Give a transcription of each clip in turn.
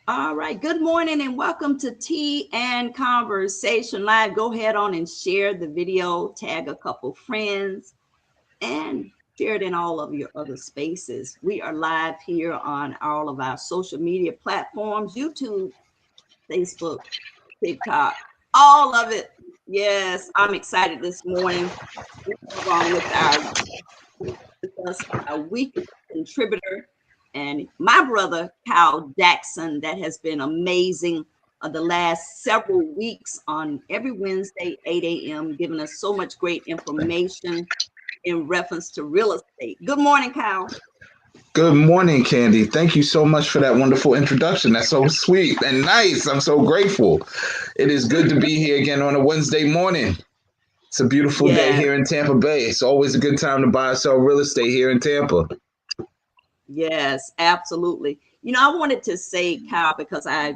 All right. Good morning and welcome to Tea and Conversation Live. Go ahead on and share the video, tag a couple friends, and share it in all of your other spaces. We are live here on all of our social media platforms, YouTube, Facebook, TikTok, all of it. Yes, I'm excited this morning. We are on with us our weekly contributor and my brother Kyle Jackson, that has been amazing the last several weeks on every Wednesday 8 a.m. giving us so much great information in reference to real estate. Good morning, Kyle. Good morning, Candy. Thank you so much for that wonderful introduction. That's so sweet and nice. I'm so grateful. It is good to be here again on a Wednesday morning. It's a beautiful day Yes, here in Tampa Bay. It's always a good time to buy or sell real estate here in Tampa. yes, absolutely. I wanted to say, Kyle, because I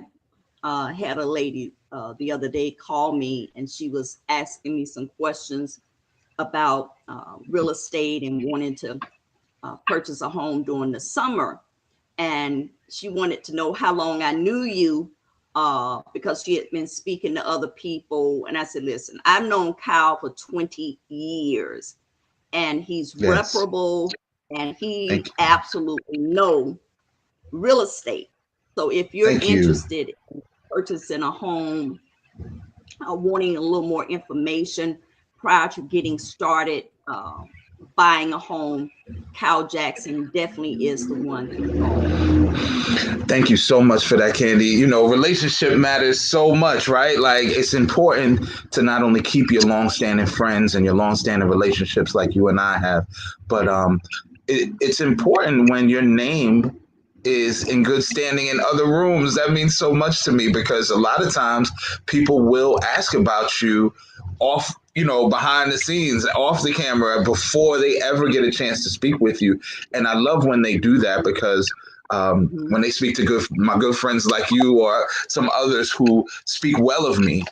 had a lady the other day call me and she was asking me some questions about real estate and wanting to purchase a home during the summer. And she wanted to know how long I knew you because she had been speaking to other people. And I said, listen, I've known Kyle for 20 years and he's Yes. reparable and he Thank you. absolutely know real estate. So if you're Thank you. interested in purchasing a home, wanting a little more information prior to getting started buying a home, Kyle Jackson definitely is the one to call. Thank you so much for that, Candy. Relationship matters so much, right? Like, it's important to not only keep your long-standing friends and your long-standing relationships like you and I have, but it's important when your name is in good standing in other rooms. That means so much to me because a lot of times people will ask about you off, behind the scenes, off the camera before they ever get a chance to speak with you. And I love when they do that because Mhm. when they speak to my good friends like you or some others who speak well of me,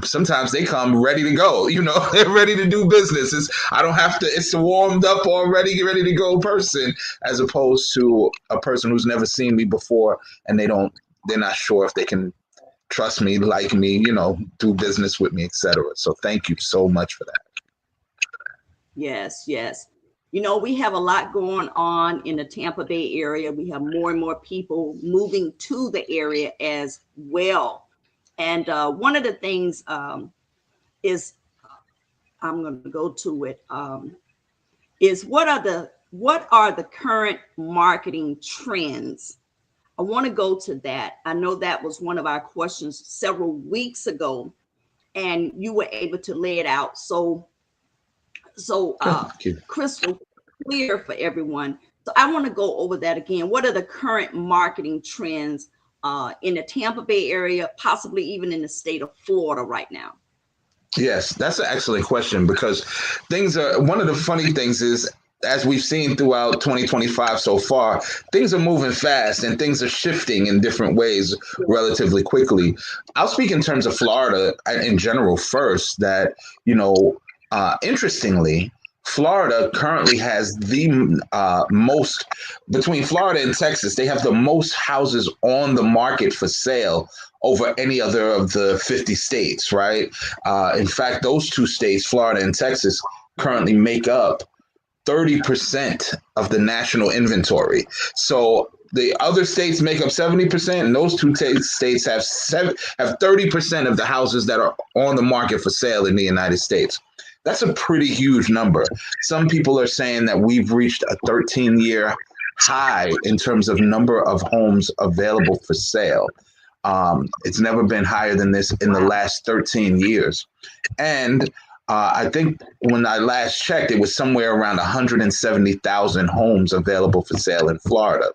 sometimes they come ready to go. They're ready to do business. I don't have to. It's a warmed up already, ready to go person, as opposed to a person who's never seen me before and they're not sure if they can trust me, like me, do business with me, etc. So thank you so much for that. Yes, yes. We have a lot going on in the Tampa Bay area. We have more and more people moving to the area as well. And one of the things is I'm going to go to it. Is what are the current marketing trends? I want to go to that. I know that was one of our questions several weeks ago, and you were able to lay it out so Thank you. crystal clear for everyone. So I want to go over that again. What are the current marketing trends in the Tampa Bay area, possibly even in the state of Florida right now? Yes, that's an excellent question because one of the funny things is, as we've seen throughout 2025 so far, things are moving fast and things are shifting in different ways relatively quickly. I'll speak in terms of Florida in general first, that, interestingly, Florida currently has the most, between Florida and Texas, they have the most houses on the market for sale over any other of the 50 states, right? In fact, those two states, Florida and Texas, currently make up 30% of the national inventory. So the other states make up 70%, and those two states have 30% of the houses that are on the market for sale in the United States. That's a pretty huge number. Some people are saying that we've reached a 13-year high in terms of number of homes available for sale. It's never been higher than this in the Wow. last 13 years. And I think when I last checked, it was somewhere around 170,000 homes available for sale in Florida.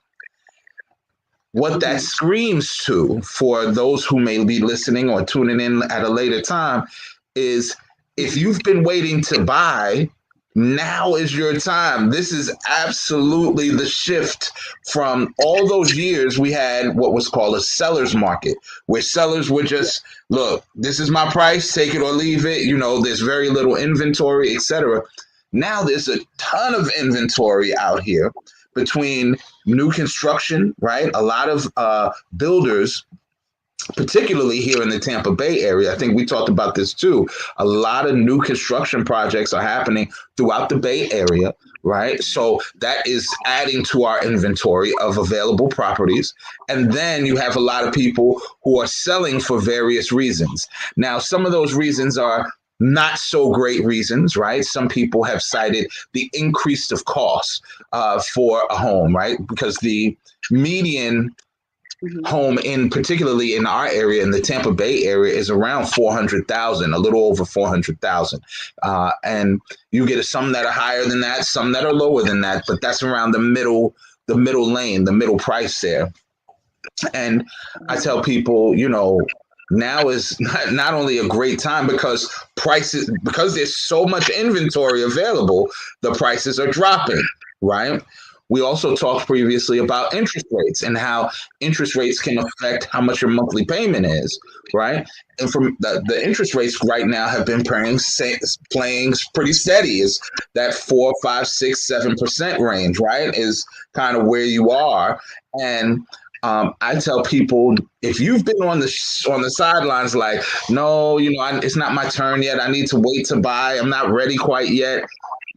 What that Mhm. screams to, for those who may be listening or tuning in at a later time, is if Mhm. you've been waiting to buy, now is your time. This is absolutely the shift from all those years we had what was called a seller's market, where sellers would Yeah. just, look, this is my price, take it or leave it. There's very little inventory, etc. Now there's a ton of inventory out here between new construction, right? A lot of builders, particularly here in the Tampa Bay area. I think we talked about this too. A lot of new construction projects are happening throughout the Bay Area, right? So that is adding to our inventory of available properties. And then you have a lot of people who are selling for various reasons. Now, some of those reasons are not so great reasons, right? Some people have cited the increase of costs for a home, right? Because the median home in particularly in our area in the Tampa Bay area is around 400,000, a little over 400,000. And you get some that are higher than that, some that are lower than that, but that's around the middle lane, the middle price there. And I tell people, now is not only a great time because there's so much inventory available, the prices are dropping, right? We also talked previously about interest rates and how interest rates can affect how much your monthly payment is, right? And from the interest rates right now have been playing pretty steady. Is that 4, 5, 6, 7% range, right? Is kind of where you are. And I tell people, if you've been on the sidelines, like, no, it's not my turn yet. I need to wait to buy. I'm not ready quite yet.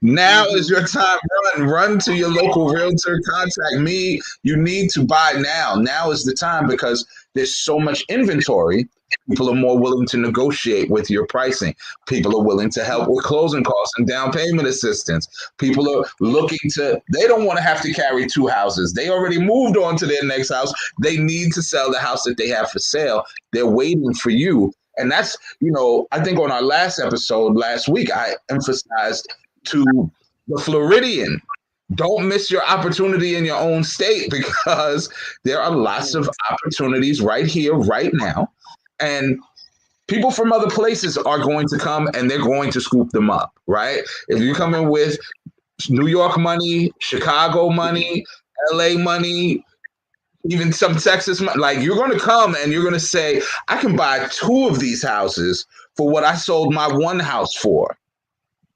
Now is your time. Run to your local realtor, contact me. You need to buy now. Now is the time because there's so much inventory. People are more willing to negotiate with your pricing. People are willing to help with closing costs and down payment assistance. People are they don't want to have to carry two houses. They already moved on to their next house. They need to sell the house that they have for sale. They're waiting for you. And that's, I think on our last episode last week, I emphasized to the Floridian, don't miss your opportunity in your own state because there are lots of opportunities right here, right now. And people from other places are going to come and they're going to scoop them up, right? If you come in with New York money, Chicago money, LA money, even some Texas money, like you're going to come and you're going to say, I can buy two of these houses for what I sold my one house for.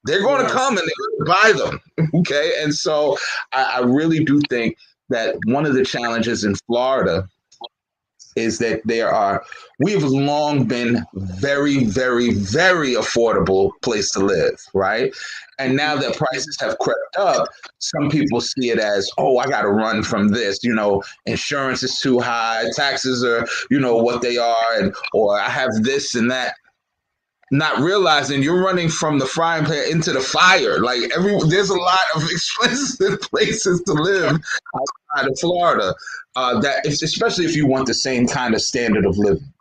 They're going to come and they're going to buy them. Okay. And so I really do think that one of the challenges in Florida is that we've long been very, very, very affordable place to live, right? And now that prices have crept up, some people see it as, oh, I got to run from this, insurance is too high, taxes are, what they are, or I have this and that. Not realizing you're running from the frying pan into the fire. Like there's a lot of expensive places to live outside of Florida. Especially if you want the same kind of standard of living.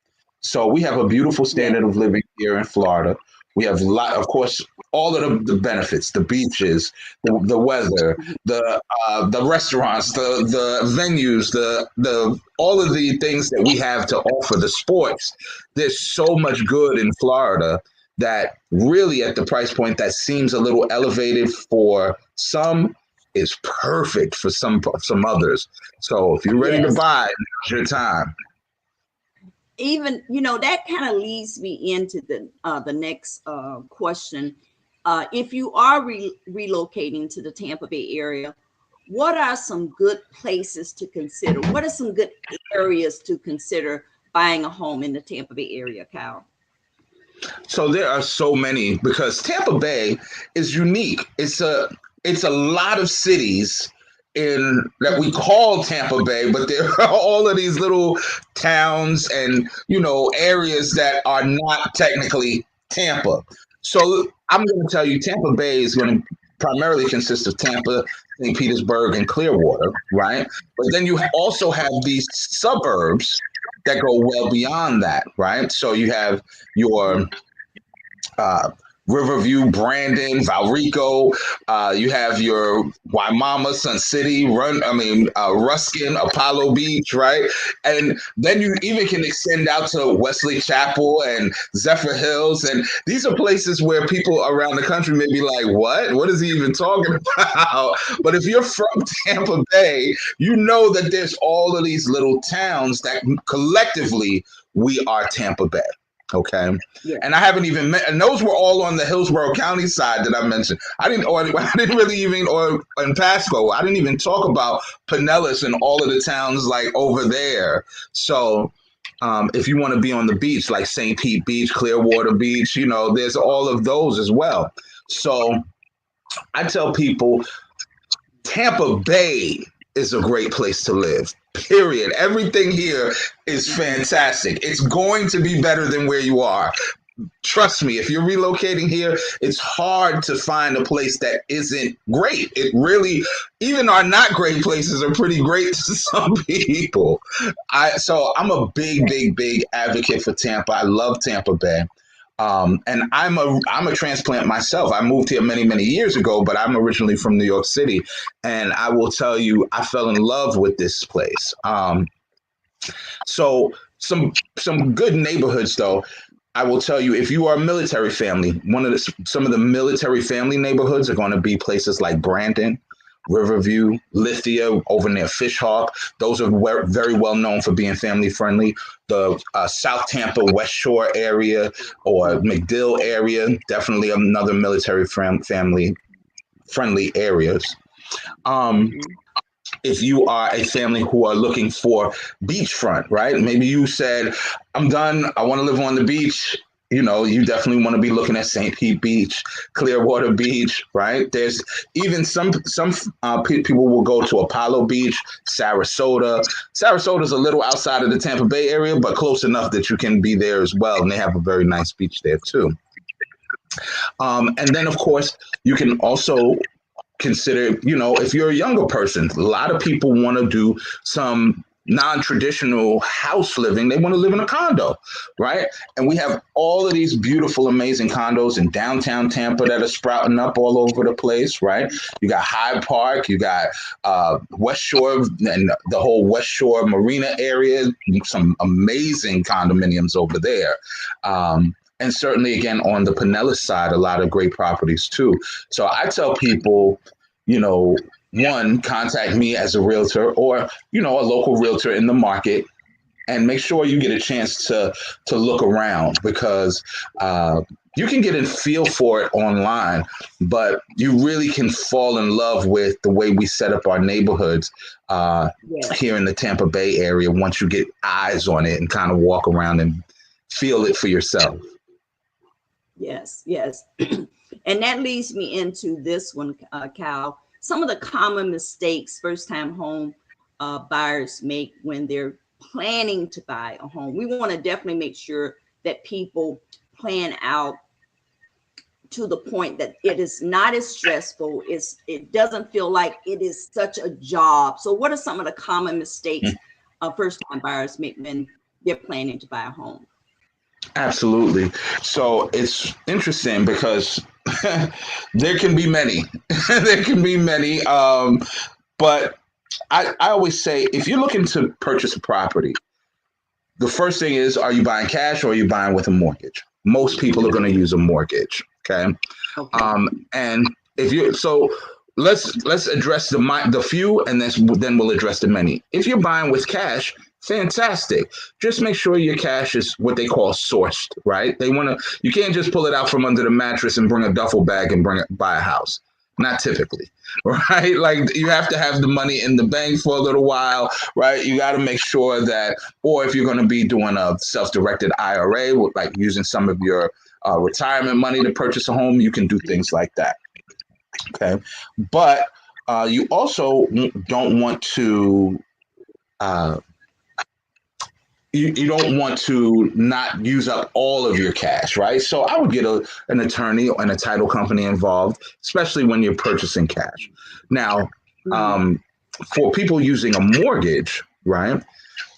So we have a beautiful standard of living here in Florida. We have of course, all of the benefits: the beaches, the weather, the restaurants, the venues, the all of the things that we have to offer. The sports. There's so much good in Florida that really, at the price point that seems a little elevated for some, is perfect for some others. So if you're ready to buy, now's your time. Even that kind of leads me into the next question. If you are relocating to the Tampa Bay area, what are some good places to consider? What are some good areas to consider buying a home in the Tampa Bay area, Kyle? So there are so many because Tampa Bay is unique. It's a lot of cities in that we call Tampa Bay, but there are all of these little towns and areas that are not technically Tampa. So I'm going to tell you, Tampa Bay is going to primarily consist of Tampa, St. Petersburg, and Clearwater, right? But then you also have these suburbs that go well beyond that, right? So you have your Riverview, Brandon, Valrico. You have your Waimama, Sun City, Ruskin, Apollo Beach, right? And then you even can extend out to Wesley Chapel and Zephyr Hills. And these are places where people around the country may be like, what? What is he even talking about? But if you're from Tampa Bay, you know that there's all of these little towns that collectively we are Tampa Bay. Okay. Yeah. And I haven't even met, and those were all on the Hillsborough County side that I mentioned. I didn't really even, or in Pasco, I didn't even talk about Pinellas and all of the towns like over there. So, if you want to be on the beach, like St. Pete Beach, Clearwater Beach, there's all of those as well. So I tell people Tampa Bay is a great place to live. Period. Everything here is fantastic. It's going to be better than where you are. Trust me, if you're relocating here, it's hard to find a place that isn't great. It really, even our not great places are pretty great to some people. So I'm a big, big, big advocate for Tampa. I love Tampa Bay. And I'm a transplant myself. I moved here many, many years ago, but I'm originally from New York City. And I will tell you, I fell in love with this place. So some good neighborhoods though. I will tell you, if you are a military family, some of the military family neighborhoods are going to be places like Brandon, Riverview, Lithia, over near Fishhawk. Those are very well known for being family friendly. The South Tampa, West Shore area, or MacDill area, definitely another military family friendly areas. Um, if you are a family who are looking for beachfront, right? Maybe you said, I'm done. I want to live on the beach. You definitely want to be looking at St. Pete Beach, Clearwater Beach, right? There's even some people will go to Apollo Beach, Sarasota. Sarasota is a little outside of the Tampa Bay area, but close enough that you can be there as well. And they have a very nice beach there too. And then, of course, you can also consider, if you're a younger person, a lot of people want to do some non-traditional house living. They want to live in a condo, right? And we have all of these beautiful, amazing condos in downtown Tampa that are sprouting up all over the place, right? You got Hyde Park, you got West Shore and the whole West Shore Marina area, some amazing condominiums over there. And certainly, again, on the Pinellas side, a lot of great properties too. So I tell people, one, contact me as a realtor or, a local realtor in the market, and make sure you get a chance to look around, because you can get a feel for it online, but you really can fall in love with the way we set up our neighborhoods here in the Tampa Bay area once you get eyes on it and kind of walk around and feel it for yourself. Yes, yes. And that leads me into this one, Cal. Some of the common mistakes first-time home buyers make when they're planning to buy a home. We want to definitely make sure that people plan out to the point that it is not as stressful. It doesn't feel like it is such a job. So what are some of the common mistakes first-time buyers make when they're planning to buy a home? Absolutely. So it's interesting because there can be many. There can be many. But I always say, if you're looking to purchase a property, the first thing is, are you buying cash or are you buying with a mortgage? Most people are going to use a mortgage. Okay. And if you so let's address the few, and then we'll address the many. If you're buying with cash, fantastic. Just make sure your cash is what they call sourced, right? You can't just pull it out from under the mattress and bring a duffel bag and buy a house. Not typically, right? Like, you have to have the money in the bank for a little while, right? You got to make sure that, or if you're going to be doing a self-directed IRA, like using some of your retirement money to purchase a home, you can do things like that. Okay. But you also don't want to you don't want to not use up all of your cash, right? So I would get an attorney and a title company involved, especially when you're purchasing cash. Now, for people using a mortgage, right?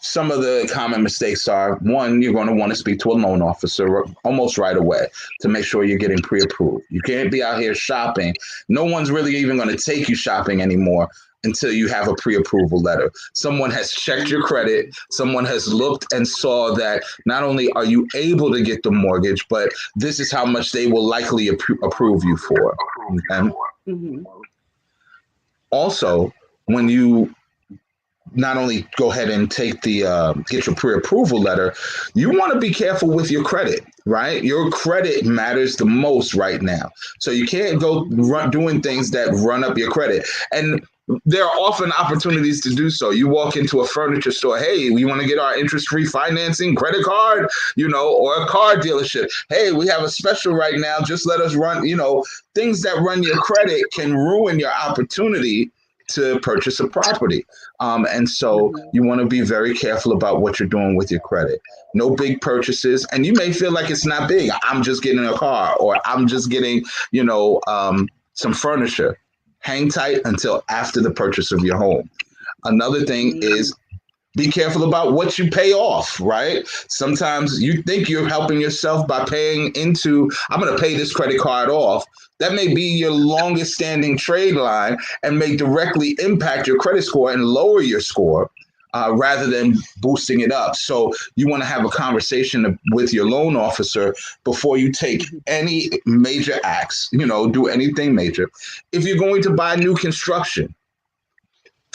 Some of the common mistakes are, one, you're going to want to speak to a loan officer almost right away to make sure you're getting pre-approved. You can't be out here shopping. No one's really even going to take you shopping anymore until you have a pre-approval letter. Someone has checked your credit. Someone has looked and saw that not only are you able to get the mortgage, but this is how much they will likely approve you for. Okay? Also, when you not only go ahead and take the get your pre-approval letter, you want to be careful with your credit, right? Your credit matters the most right now, so you can't go doing things that run up your credit. And there are often opportunities to do so. You walk into a furniture store, hey, we want to get our interest-free financing, credit card, or a car dealership. Hey, we have a special right now. Just let us run, things that run your credit can ruin your opportunity to purchase a property. And so Mhm. you want to be very careful about what you're doing with your credit. No big purchases. And you may feel like it's not big. I'm just getting a car, or I'm just getting, some furniture. Hang tight until after the purchase of your home. Another thing Mhm. is be careful about what you pay off, right? Sometimes you think you're helping yourself by paying into, I'm going to pay this credit card off. That may be your longest standing trade line and may directly impact your credit score and lower your score. Rather than boosting it up. So you want to have a conversation with your loan officer before you take Mhm. any major acts, do anything major. If you're going to buy new construction,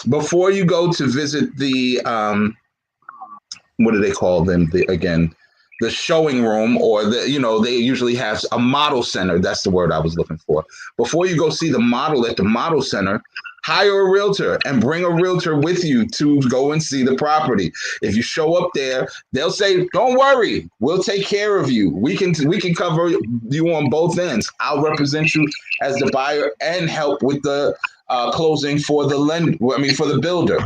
before you go to visit the what do they call them, the showing room, or they usually have a model center. That's the word I was looking for. Before you go see the model at the model center, hire a realtor and bring a realtor with you to go and see the property. If you show up there, they'll say, don't worry, we'll take care of you. We can cover you on both ends. I'll represent you as the buyer and help with the closing for for the builder.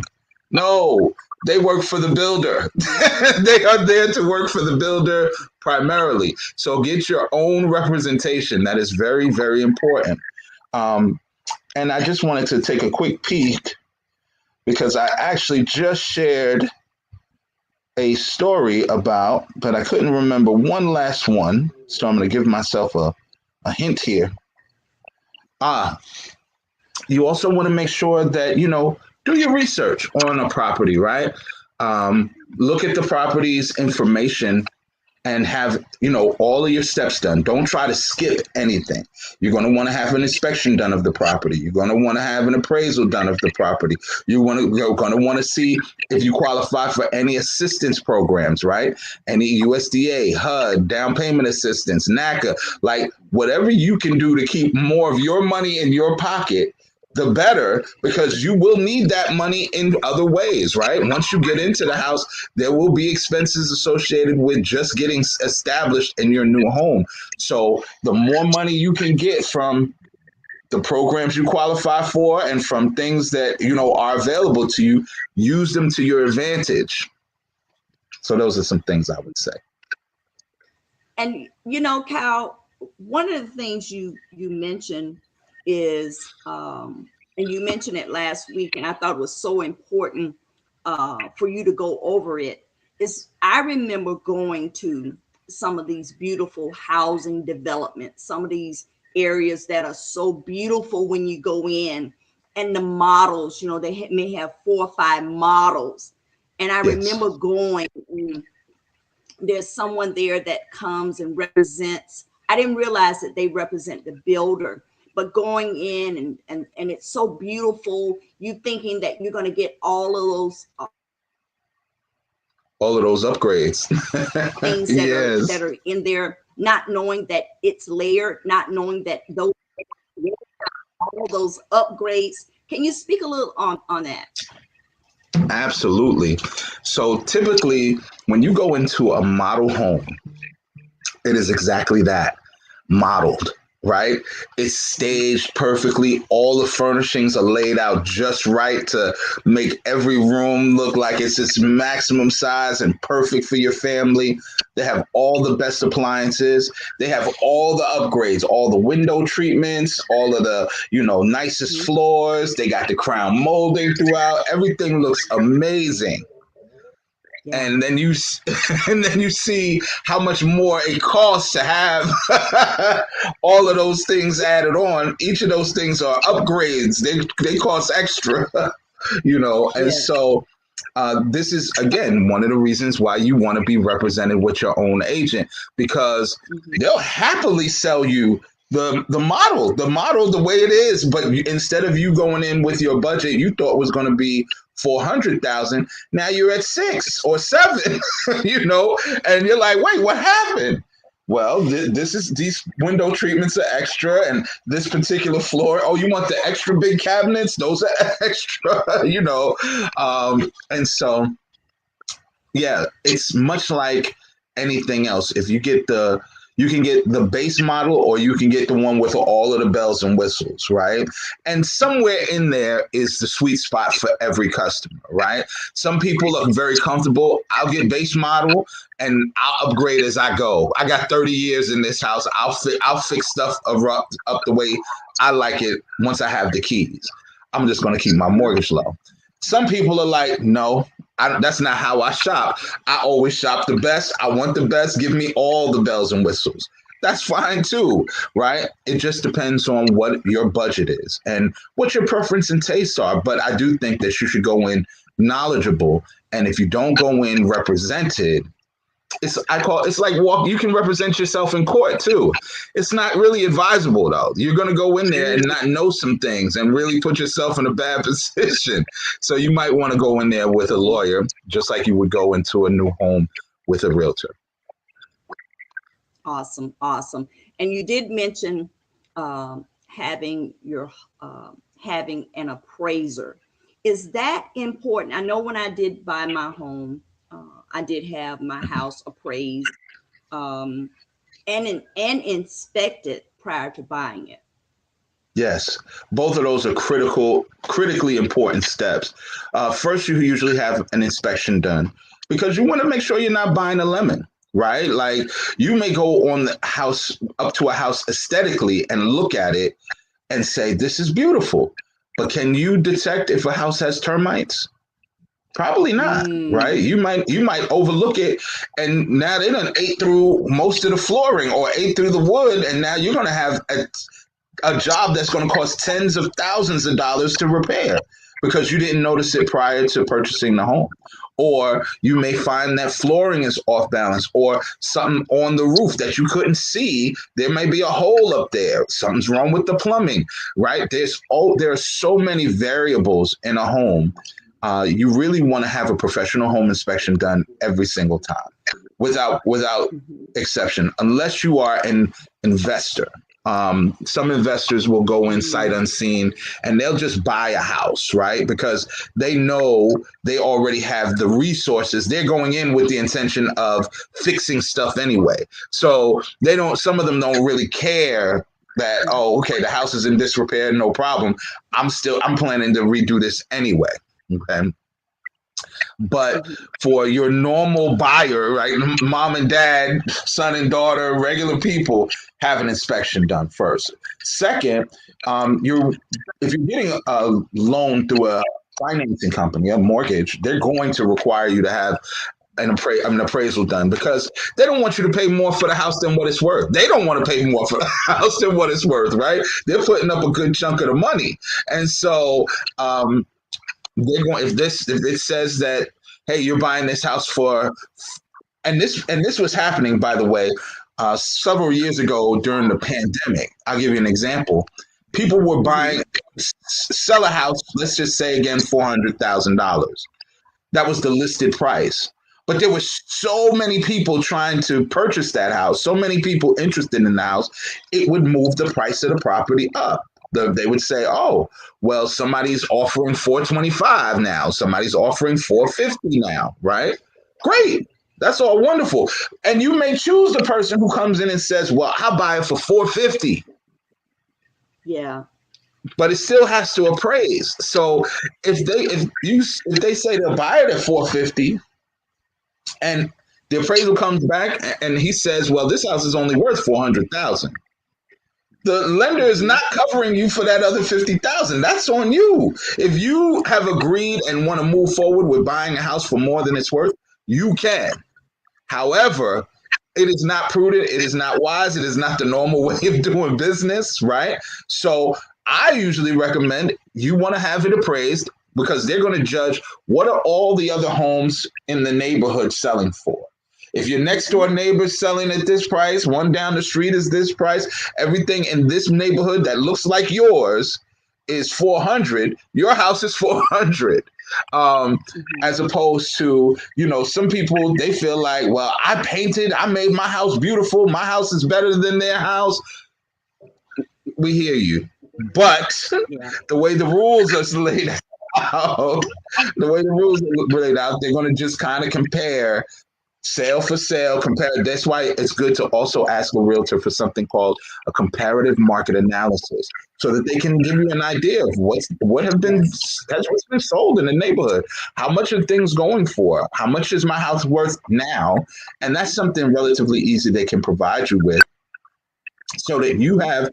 No, they work for the builder. Mhm. They are there to work for the builder primarily. So get your own representation. That is very, very important. Um, and I just wanted to take a quick peek because I actually just shared a story about, but I couldn't remember one last one. So I'm going to give myself a hint here. Ah, you also want to make sure that, do your research on a property, right? Look at the property's information and have all of your steps done. Don't try to skip anything. You're going to want to have an inspection done of the property. You're going to want to have an appraisal done of the property. You're going to want to see if you qualify for any assistance programs, right? Any USDA, HUD, down payment assistance, NACA, like whatever you can do to keep more of your money in your pocket, the better, because you will need that money in other ways, right? Once you get into the house, there will be expenses associated with just getting established in your new home. So the more money you can get from the programs you qualify for and from things that are available to you, use them to your advantage. So those are some things I would say. And Cal, one of the things you mentioned is, and you mentioned it last week, and I thought it was so important for you to go over it. Is I remember going to some of these beautiful housing developments, some of these areas that are so beautiful when you go in, and the models, they may have 4 or 5 models, and I Yes. remember going. There's someone there that comes and represents. I didn't realize that they represent the builder, but going in and it's so beautiful. You thinking that you're going to get all of those All of those upgrades. things that Yes. are in there, not knowing that it's layered, not knowing that those all those upgrades. Can you speak a little on that? Absolutely. So typically, when you go into a model home, it is exactly that, modeled, right? It's staged perfectly. All the furnishings are laid out just right to make every room look like it's its maximum size and perfect for your family. They have all the best appliances. They have all the upgrades, all the window treatments, all of the, nicest Mhm. floors. They got the crown molding throughout. Everything looks amazing. Yeah. And then you and then you see how much more it costs to have all of those things added on. Each of those things are upgrades. They cost extra, and Yeah. so this is again one of the reasons why you want to be represented with your own agent, because Mhm. they'll happily sell you the model the way it is, but instead of you going in with your budget you thought was going to be 400,000, now you're at 6 or 7, and you're like, wait, what happened? Well, this is these window treatments are extra, and this particular floor. Oh, you want the extra big cabinets? Those are extra, and so yeah, it's much like anything else. If you can get the base model or you can get the one with all of the bells and whistles, right? And somewhere in there is the sweet spot for every customer, right? Some people are very comfortable. I'll get base model and I'll upgrade as I go. I got 30 years in this house. I'll fix stuff up the way I like it once I have the keys. I'm just going to keep my mortgage low. Some people are like, no, that's not how I shop. I always shop the best. I want the best. Give me all the bells and whistles. That's fine too, right? It just depends on what your budget is and what your preference and tastes are. But I do think that you should go in knowledgeable. And if you don't go in represented, it's like you can represent yourself in court too. It's not really advisable though. You're going to go in there and not know some things and really put yourself in a bad position. So you might want to go in there with a lawyer, just like you would go into a new home with a realtor. Awesome, awesome. And you did mention having having an appraiser. Is that important? I know when I did buy my home, I did have my house appraised and inspected prior to buying it. Yes, both of those are critically important steps. First, you usually have an inspection done because you want to make sure you're not buying a lemon, right? Like you may go on the house up to a house aesthetically and look at it and say, this is beautiful. But can you detect if a house has termites? Probably not, right? You might overlook it, and now they done ate through most of the flooring or ate through the wood, and now you're going to have a job that's going to cost tens of thousands of dollars to repair because you didn't notice it prior to purchasing the home. Or you may find that flooring is off balance or something on the roof that you couldn't see. There may be a hole up there. Something's wrong with the plumbing, right? There are so many variables in a home. You really want to have a professional home inspection done every single time without exception, unless you are an investor. Some investors will go in sight unseen and they'll just buy a house, right? Because they know they already have the resources. They're going in with the intention of fixing stuff anyway. So some of them don't really care that, oh, okay, the house is in disrepair, no problem. I'm planning to redo this anyway. Okay. But for your normal buyer, right, mom and dad, son and daughter, regular people, have an inspection done first. Second, if you're getting a loan through a financing company, a mortgage, they're going to require you to have an appraisal done because they don't want you to pay more for the house than what it's worth. They don't want to pay more for the house than what it's worth, right? They're putting up a good chunk of the money. And so they're going, if it says that, hey, you're buying this house for, and this was happening, by the way, several years ago during the pandemic. I'll give you an example. People were sell a house, let's just say again, $400,000. That was the listed price. But there were so many people trying to purchase that house, so many people interested in the house, it would move the price of the property up. They would say, oh, well, somebody's offering $425 now. Somebody's offering $450 now, right? Great. That's all wonderful. And you may choose the person who comes in and says, well, I'll buy it for $450. Yeah. But it still has to appraise. So if they say they'll buy it at $450 and the appraisal comes back and he says, well, this house is only worth $400,000. The lender is not covering you for that other $50,000. That's on you. If you have agreed and want to move forward with buying a house for more than it's worth, you can. However, it is not prudent. It is not wise. It is not the normal way of doing business, right? So I usually recommend you want to have it appraised because they're going to judge what are all the other homes in the neighborhood selling for. If your next door neighbor's selling at this price, one down the street is this price, everything in this neighborhood that looks like yours is 400, your house is 400. As opposed to, some people, they feel like, well, I made my house beautiful. My house is better than their house. We hear you. But Yeah. the way the rules are laid out, they're going to just kind of compare sale for sale, compare. That's why it's good to also ask a realtor for something called a comparative market analysis, so that they can give you an idea of Yes. what's been sold in the neighborhood. How much are things going for? How much is my house worth now? And that's something relatively easy they can provide you with, so that you have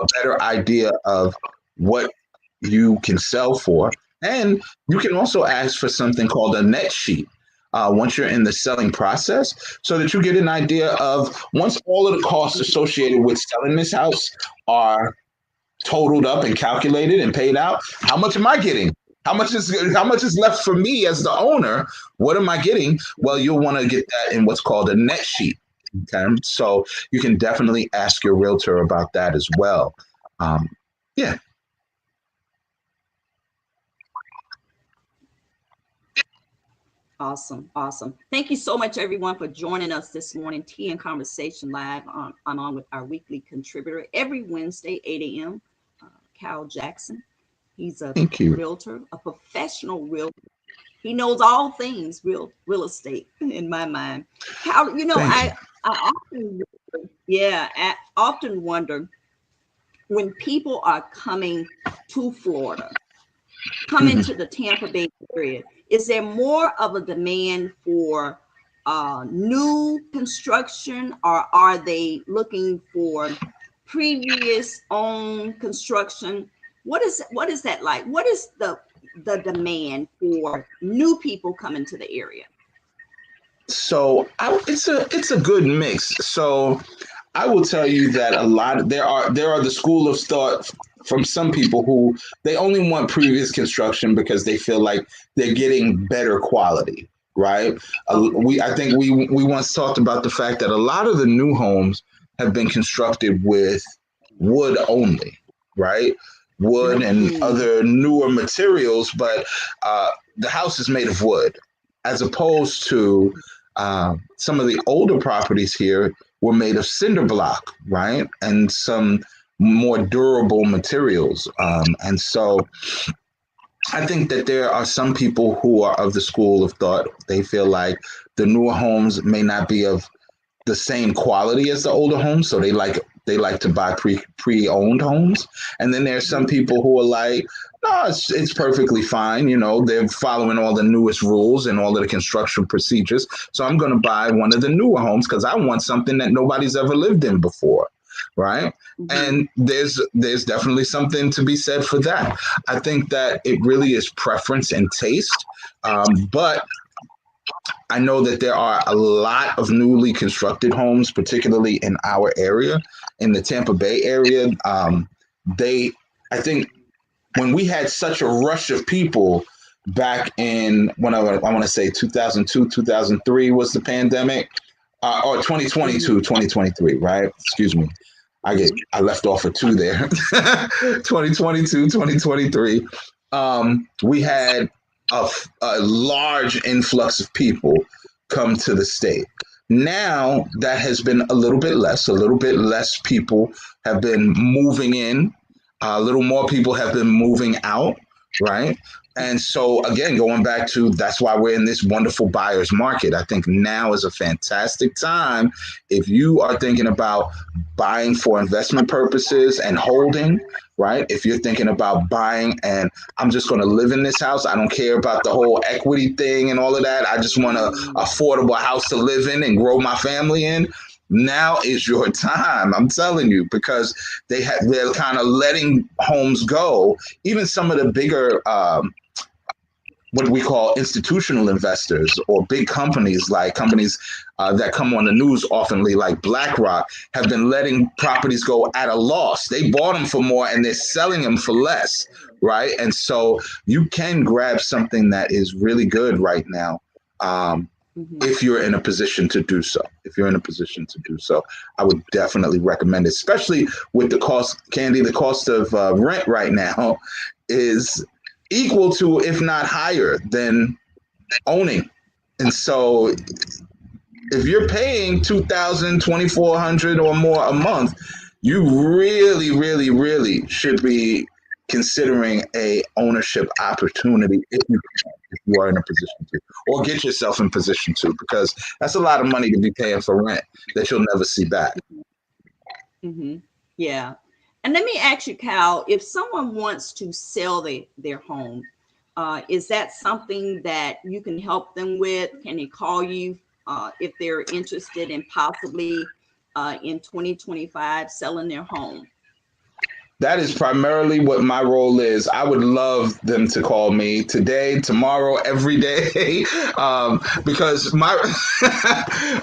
a better idea of what you can sell for. And you can also ask for something called a net sheet once you're in the selling process, so that you get an idea of, once all of the costs associated with selling this house are totaled up and calculated and paid out, how much am I getting? How much is left for me as the owner? What am I getting? Well, you'll want to get that in what's called a net sheet. Okay, so you can definitely ask your realtor about that as well. Um, yeah. Awesome. Awesome. Thank you so much, everyone, for joining us this morning. Tea and Conversation Live on with our weekly contributor every Wednesday, 8 a.m. Cal Jackson. He's a Thank you. realtor, a professional realtor. He knows all things real estate in my mind. Cal, Thank you. I often, yeah, I often wonder, when people are coming to Florida, coming Mhm. to the Tampa Bay area, is there more of a demand for new construction, or are they looking for previous owned construction? What is that like? What is the demand for new people coming to the area? So it's a good mix. So I will tell you that there are the school of thought from some people who they only want previous construction because they feel like they're getting better quality, right? Okay. I think we once talked about the fact that a lot of the new homes have been constructed with wood only, right? Wood and Mm-hmm. other newer materials, but the house is made of wood, as opposed to some of the older properties here were made of cinder block, right? And some more durable materials. And so I think that there are some people who are of the school of thought. They feel like the newer homes may not be of the same quality as the older homes, so they like to buy pre-owned homes. And then there's some people who are like, no, it's perfectly fine. They're following all the newest rules and all of the construction procedures. So I'm going to buy one of the newer homes because I want something that nobody's ever lived in before, right? Mm-hmm. And there's definitely something to be said for that. I think that it really is preference and taste, but I know that there are a lot of newly constructed homes, particularly in our area, in the Tampa Bay area. They, I think, when we had such a rush of people back in, when I want to say 2002, 2003 was the pandemic, or 2022, Mm-hmm. 2023, right? Excuse me. I left off a two there. 2022, 2023. We Yes. had a large influx of people come to the state. Now that has been a little bit less. A little bit less people have been moving in. A little more people have been moving out, right? And so, again, going back to, that's why we're in this wonderful buyer's market. I think now is a fantastic time if you are thinking about buying for investment purposes and holding, right? If you're thinking about buying and I'm just going to live in this house, I don't care about the whole equity thing and all of that. I just want an Mm-hmm. affordable house to live in and grow my family in. Now is your time. I'm telling you, because they're kind of letting homes go. Even some of the bigger what we call institutional investors, or big companies, like companies that come on the news oftenly, like BlackRock, have been letting properties go at a loss. They bought them for more and they're selling them for less, right? And so you can grab something that is really good right now. Mm-hmm. if you're in a position to do so. If you're in a position to do so, I would definitely recommend it, especially with the cost, Candy, the cost of rent right now is equal to, if not higher than owning. And so if you're paying 2,000, 2,400 or more a month, you really, really, really should be considering a ownership opportunity if you are in a position to, or get yourself in position to, because that's a lot of money to be paying for rent that you'll never see back. Mm-hmm. Yeah. And let me ask you, Cal, if someone wants to sell their home, is that something that you can help them with? Can they call you if they're interested in possibly in 2025 selling their home? That is primarily what my role is. I would love them to call me today, tomorrow, every day, because my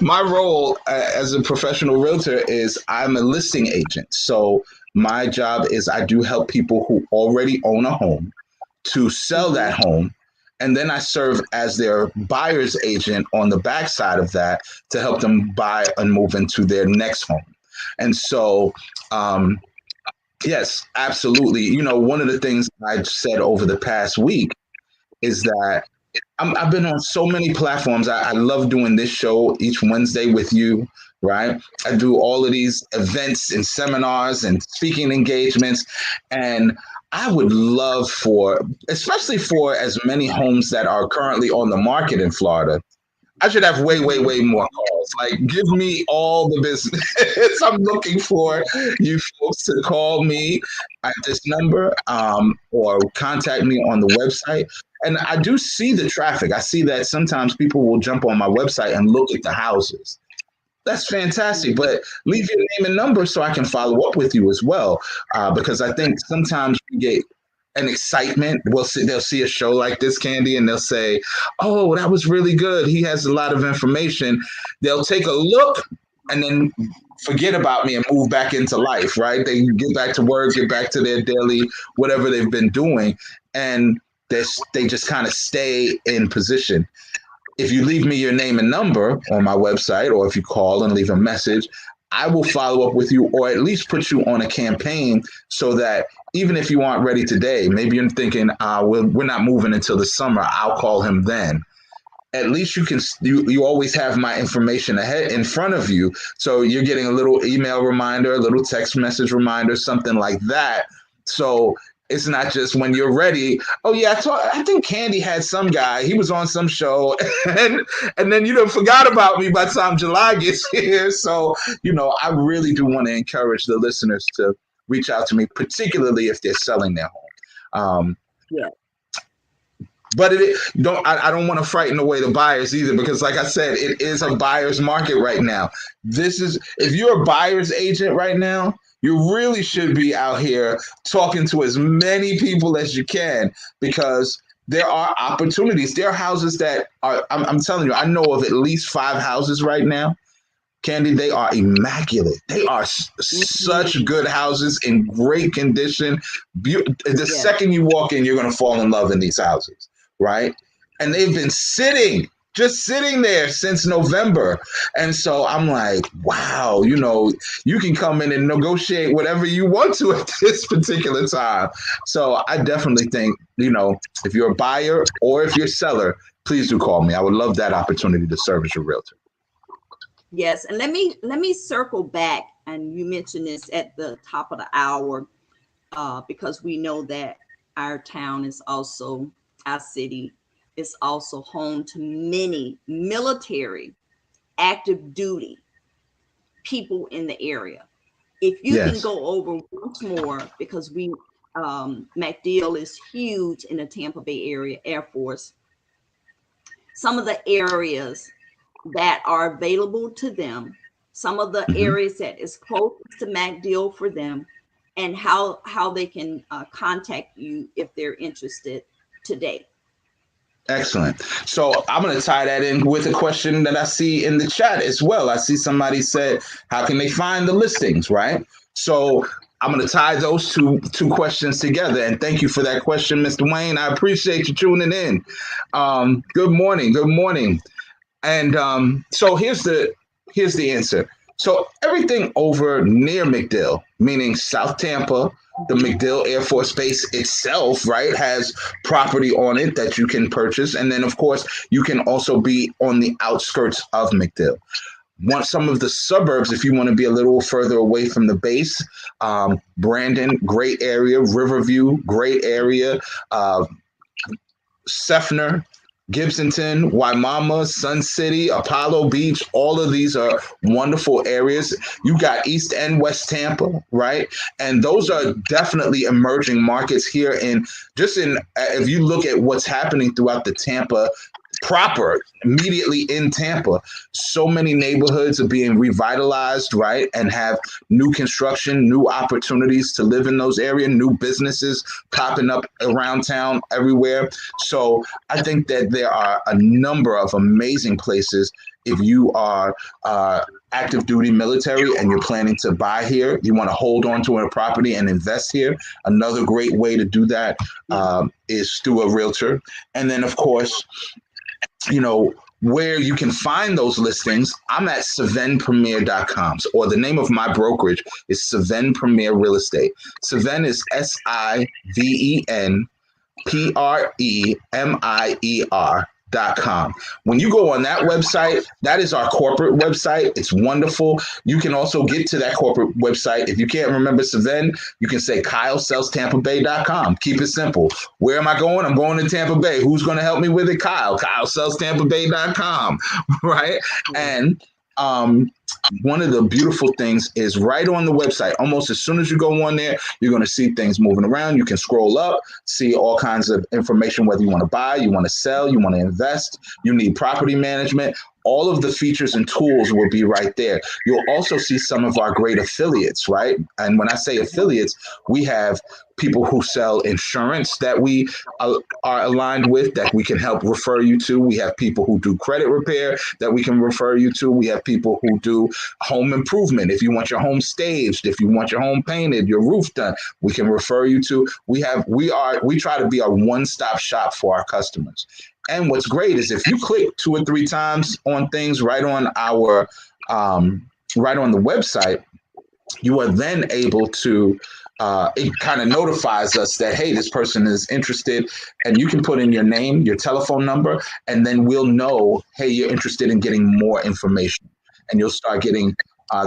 my role as a professional realtor is I'm a listing agent. So my job is I do help people who already own a home to sell Mm-hmm. that home. And then I serve as their buyer's agent on the backside of that to help them buy and move into their next home. And so, yes, absolutely. One of the things I've said over the past week is that I've been on so many platforms. I love doing this show each Wednesday with you, right? I do all of these events and seminars and speaking engagements. And I would love for, especially for as many homes that are currently on the market in Florida, I should have way, way, Mm-hmm. way more calls. Like, give me all the business. I'm looking for you folks to call me at this number, or contact me on the website. And I do see the traffic. I see that sometimes people will jump on my website and look at the houses. That's fantastic. Mm-hmm. But leave your name and number so I can follow up with you as well. Because I think sometimes we get an excitement. They'll see a show like this, Candy, and they'll say, "Oh, that was really good. He has a lot of information." They'll take a look and then forget about me and move back into life. Right? They get back to work, get back to their daily whatever they've been doing, and they just kind of stay in position. If you leave me your name and number on my website, or if you call and leave a message, I will follow up with you, or at least put you on a campaign so that even if you aren't ready today, maybe you're thinking, we're not moving until the summer, I'll call him then. At least you always have my information ahead in front of you. So you're getting a little email reminder, a little text message reminder, something like that. So it's not just when you're ready. Oh yeah, I think Candy had some guy. He was on some show, and then you don't forgot about me by the time July gets here. So I really do want to encourage the listeners to reach out to me, particularly if they're selling their home. Yeah. But I don't want to frighten away the buyers either, because like I said, it is a buyer's market right now. If you're a buyer's agent right now, you really should be out here talking to as many people as you can, because there are opportunities. There are houses that are, I'm telling you, I know of at least 5 houses right now. Candy, they are immaculate. They are Mm-hmm. such good houses in great condition. The Yeah. second you walk in, you're going to fall in love in these houses, right? And they've been just sitting there since November. And so I'm like, wow, you can come in and negotiate whatever you want to at this particular time. So I definitely think, if you're a buyer or if you're a seller, please do call me. I would love that opportunity to serve as your realtor. Yes, and let me circle back. And you mentioned this at the top of the hour, because we know that our town is also, our city is also home to many military, active duty people in the area. If you can Yes. go over once more, because MacDill is huge in the Tampa Bay area, Air Force, some of the areas that are available to them, some of the Mm-hmm. areas that is closest to MacDill for them, and how they can contact you if they're interested today. Excellent. So I'm going to tie that in with a question that I see in the chat as well. I see somebody said, how can they find the listings, right? So I'm going to tie those two questions together. And thank you for that question, Mr. Wayne. I appreciate you tuning in. Good morning. Good morning. And so here's the answer. So everything over near MacDill, meaning South Tampa, the MacDill Air Force Base itself, right, has property on it that you can purchase. And then, of course, you can also be on the outskirts of MacDill. Want some of the suburbs, if you want to be a little further away from the base, Brandon, great area. Riverview, great area. Sefner, Gibsonton, Waimama, Sun City, Apollo Beach, all of these are wonderful areas. You got East and West Tampa, right? And those are definitely emerging markets here. And just in, if you look at what's happening throughout the Tampa proper, immediately in Tampa, so many neighborhoods are being revitalized, right? And have new construction, new opportunities to live in those areas, new businesses popping up around town everywhere. So I think that there are a number of amazing places if you are active duty military and you're planning to buy here, you want to hold on to a property and invest here. Another great way to do that is through a realtor. And then, of course, where you can find those listings, I'm at savenpremier.com, or the name of my brokerage is Saven Premier Real Estate. Saven is SIVENPREMIER.com. When you go on that website, that is our corporate website. It's wonderful. You can also get to that corporate website. If you can't remember Saven, you can say KyleSellsTampaBay.com. Keep it simple. Where am I going? I'm going to Tampa Bay. Who's going to help me with it? Kyle. KyleSellsTampaBay.com. Right? And one of the beautiful things is right on the website. Almost as soon as you go on there, you're going to see things moving around. You can scroll up, see all kinds of information, whether you want to buy, you want to sell, you want to invest, you need property management. All of the features and tools will be right there. You'll also see some of our great affiliates, right? And when I say affiliates, we have people who sell insurance that we are aligned with that we can help refer you to. We have people who do credit repair that we can refer you to. We have people who do home improvement. If you want your home staged, if you want your home painted, your roof done, we can refer you to. We try to be a one-stop shop for our customers. And what's great is if you click 2 or 3 times on things right on our right on the website, you are then able to it kind of notifies us that, hey, this person is interested, and you can put in your name, your telephone number, and then we'll know, hey, you're interested in getting more information, and you'll start getting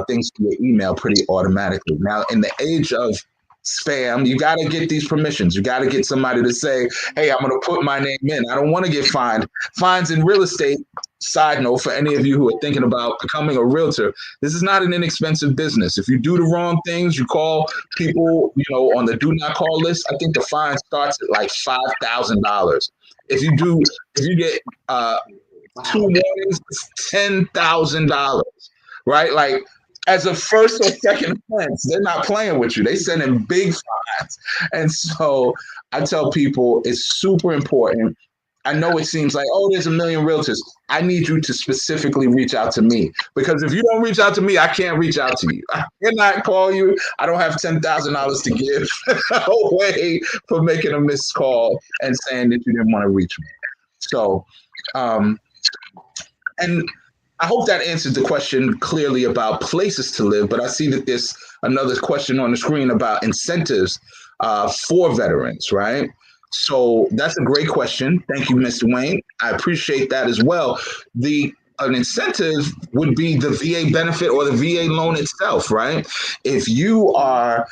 things to your email pretty automatically. Now, in the age of spam, you got to get these permissions. You got to get somebody to say, hey, I'm going to put my name in. I don't want to get fined. Fines in real estate, side note for any of you who are thinking about becoming a realtor, this is not an inexpensive business. If you do the wrong things, you call people, on the do not call list, I think the fine starts at like $5,000. If you get 2 warnings, it's $10,000, right? Like, as a first or second offense, they're not playing with you. They send in big fines. And so I tell people it's super important. I know it seems like, oh, there's a million realtors. I need you to specifically reach out to me, because if you don't reach out to me, I can't reach out to you. I cannot call you. I don't have $10,000 to give away for making a missed call and saying that you didn't want to reach me. So, and I hope that answered the question clearly about places to live, but I see that there's another question on the screen about incentives for veterans, right? So that's a great question. Thank you, Mr. Wayne. I appreciate that as well. An incentive would be the VA benefit or the VA loan itself, right? If you are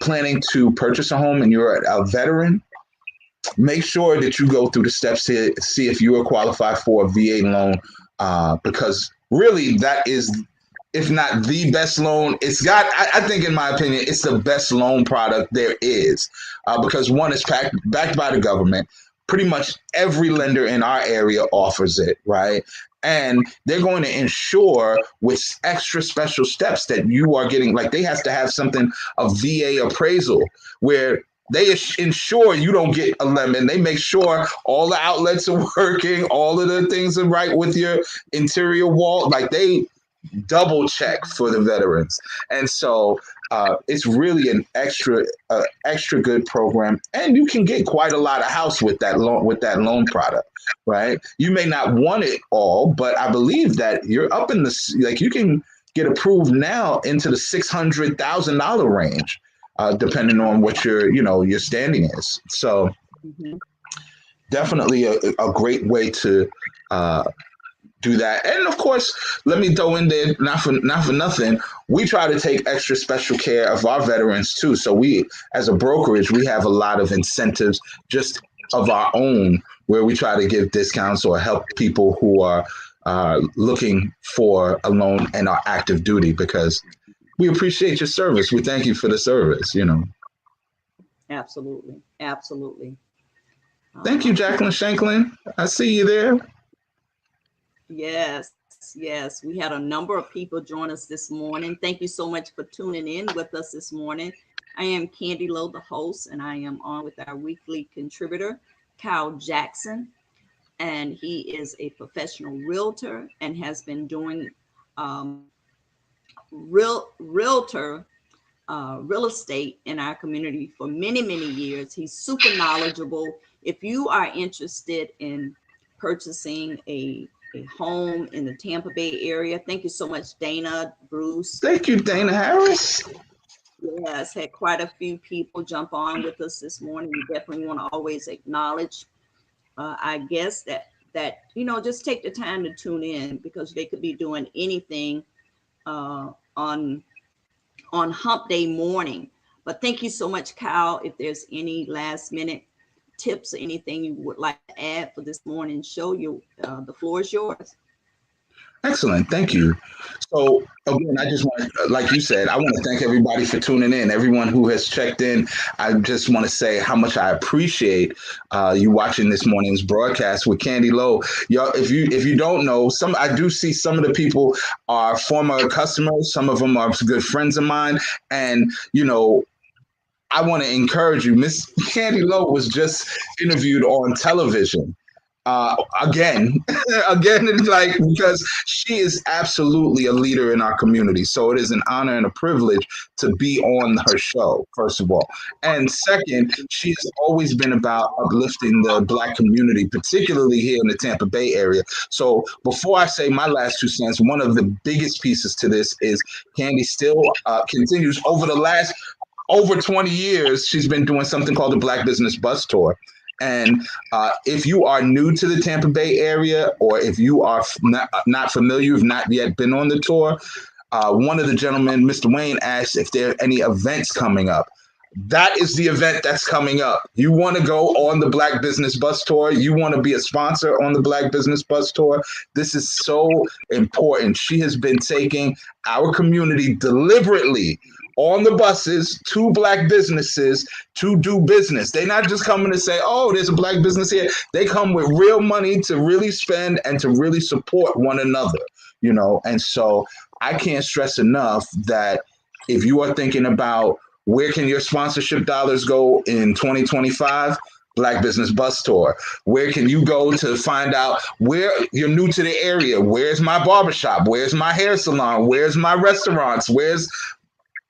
planning to purchase a home and you're a veteran, make sure that you go through the steps to see if you are qualified for a VA loan. Because really that is, if not the best loan, I think in my opinion, it's the best loan product there is, because one is backed by the government. Pretty much every lender in our area offers it, right? And they're going to ensure with extra special steps that you are getting, like they have to have something, a VA appraisal, where they ensure you don't get a lemon. They make sure all the outlets are working, all of the things are right with your interior wall. Like they double check for the veterans. And so it's really an extra good program, and you can get quite a lot of house with that loan product, right? You may not want it all, but I believe that you're up in the like you can get approved now into the $600,000 range, depending on what your standing is. So Mhm. definitely a great way to uh, do that. And of course, let me throw in there, not for nothing, we try to take extra special care of our veterans too. So we, as a brokerage, we have a lot of incentives just of our own, where we try to give discounts or help people who are looking for a loan and are active duty, because we appreciate your service. We thank you for the service. Absolutely. Absolutely. Thank you, Um, Jacqueline Shanklin. I see you there. yes. We had a number of people join us this morning. Thank you so much for tuning in with us this morning. I am Candy Lowe, the host, and I am on with our weekly contributor, Kyle Jackson. And he is a professional realtor and has been doing um, realtor real estate in our community for many years. He's super knowledgeable. If you are interested in purchasing a home in the Tampa Bay area, thank you so much, Dana, Bruce. Thank you, Dana Harris. Yes, had quite a few people jump on with us this morning. We definitely want to always acknowledge, I guess that just take the time to tune in, because they could be doing anything uh, on hump day morning. But thank you so much, Kyle. If there's any last minute tips or anything you would like to add for this morning's show, the floor is yours. Excellent. Thank you. So, again, I just want to, like you said, I want to thank everybody for tuning in. Everyone who has checked in, I just want to say how much I appreciate you watching this morning's broadcast with Candy Lowe. Y'all, if you don't know, I do see some of the people are former customers. Some of them are good friends of mine, and I want to encourage you. Miss Candy Lowe was just interviewed on television. Again, again, like, because she is absolutely a leader in our community. So it is an honor and a privilege to be on her show, first of all. And second, she has always been about uplifting the Black community, particularly here in the Tampa Bay area. So before I say my last 2 cents, one of the biggest pieces to this is Candy still continues over 20 years, she's been doing something called the Black Business Bus Tour. And if you are new to the Tampa Bay area, or if you are not familiar, you've not yet been on the tour, one of the gentlemen, Mr. Wayne, asked if there are any events coming up. That is the event that's coming up. You want to go on the Black Business Bus Tour. You want to be a sponsor on the Black Business Bus Tour. This is so important. She has been taking our community deliberately on the buses to Black businesses to do business. They're not just coming to say, oh, there's a Black business here. They come with real money to really spend and to really support one another. And so I can't stress enough that if you are thinking about where can your sponsorship dollars go in 2025, Black Business Bus Tour. Where can you go to find out where you're new to the area? Where's my barbershop? Where's my hair salon? Where's my restaurants? Where's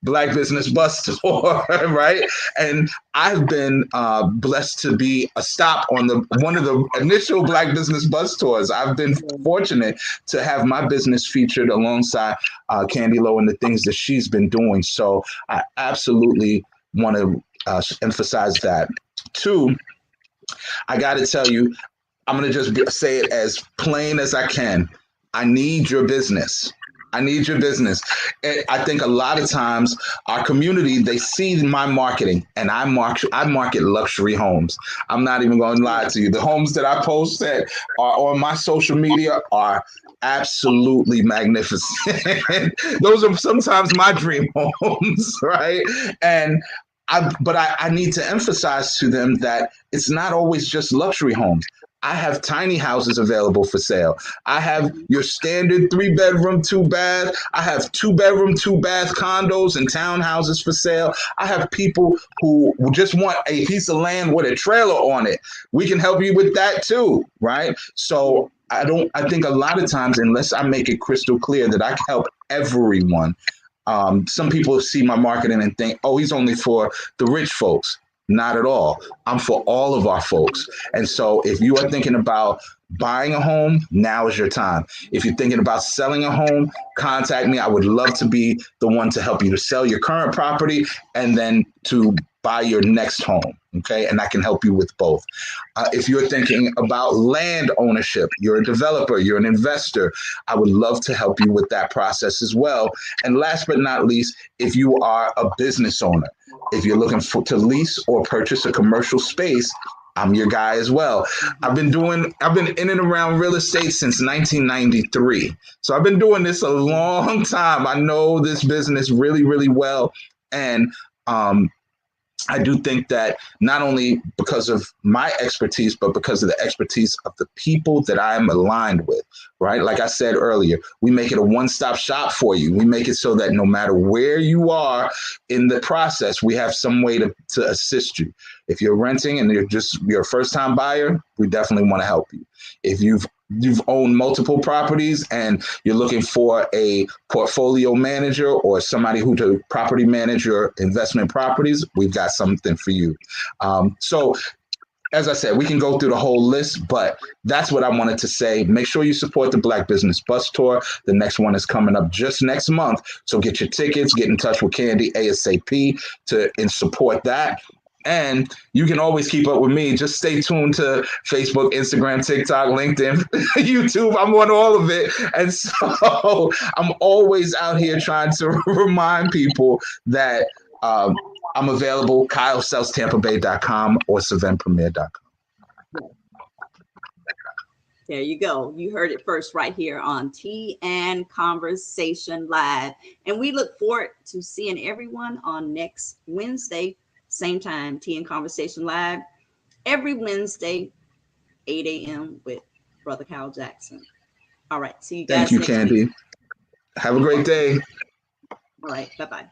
Black Business Bus Tour, right? And I've been blessed to be a stop on one of the initial Black Business Bus Tours. I've been fortunate to have my business featured alongside Candy Lowe and the things that she's been doing. So I absolutely want to emphasize that. Two, I got to tell you, I'm going to just say it as plain as I can. I need your business. I need your business. And I think a lot of times our community, they see my marketing, and I market luxury homes. I'm not even going to lie to you. The homes that I post that are on my social media are absolutely magnificent. Those are sometimes my dream homes, right? And I need to emphasize to them that it's not always just luxury homes. I have tiny houses available for sale. I have your standard 3-bedroom, 2-bath. I have 2-bedroom, 2-bath condos and townhouses for sale. I have people who just want a piece of land with a trailer on it. We can help you with that too, right? So I think a lot of times, unless I make it crystal clear that I can help everyone, some people see my marketing and think, oh, he's only for the rich folks. Not at all. I'm for all of our folks. And so if you are thinking about buying a home, now is your time. If you're thinking about selling a home, contact me. I would love to be the one to help you to sell your current property and then to buy your next home. Okay. And I can help you with both. If you're thinking about land ownership, you're a developer, you're an investor, I would love to help you with that process as well. And last but not least, if you are a business owner, if you're looking to lease or purchase a commercial space, I'm your guy as well. I've been in and around real estate since 1993. So I've been doing this a long time. I know this business really, really well. And I do think that not only because of my expertise, but because of the expertise of the people that I am aligned with, right? Like I said earlier, we make it a one-stop shop for you. We make it so that no matter where you are in the process, we have some way to assist you. If you're renting and you're a first-time buyer, we definitely want to help you. If you've owned multiple properties and you're looking for a portfolio manager or somebody who to property manage your investment properties, we've got something for you. So as I said, we can go through the whole list, but that's what I wanted to say. Make sure you support the Black Business Bus Tour. The next one is coming up just next month. So get your tickets, get in touch with Candy ASAP and support that. And you can always keep up with me. Just stay tuned to Facebook, Instagram, TikTok, LinkedIn, YouTube. I'm on all of it. And so I'm always out here trying to remind people that I'm available, KyleSellsTampaBay.com or SavannPremier.com. There you go. You heard it first right here on Tea and Conversation Live. And we look forward to seeing everyone on next Wednesday, same time, Tea and Conversation Live, every Wednesday, 8 a.m. with Brother Kyle Jackson. All right. See you guys Thank you, next Candy. week. Have a great day. All right. Bye-bye.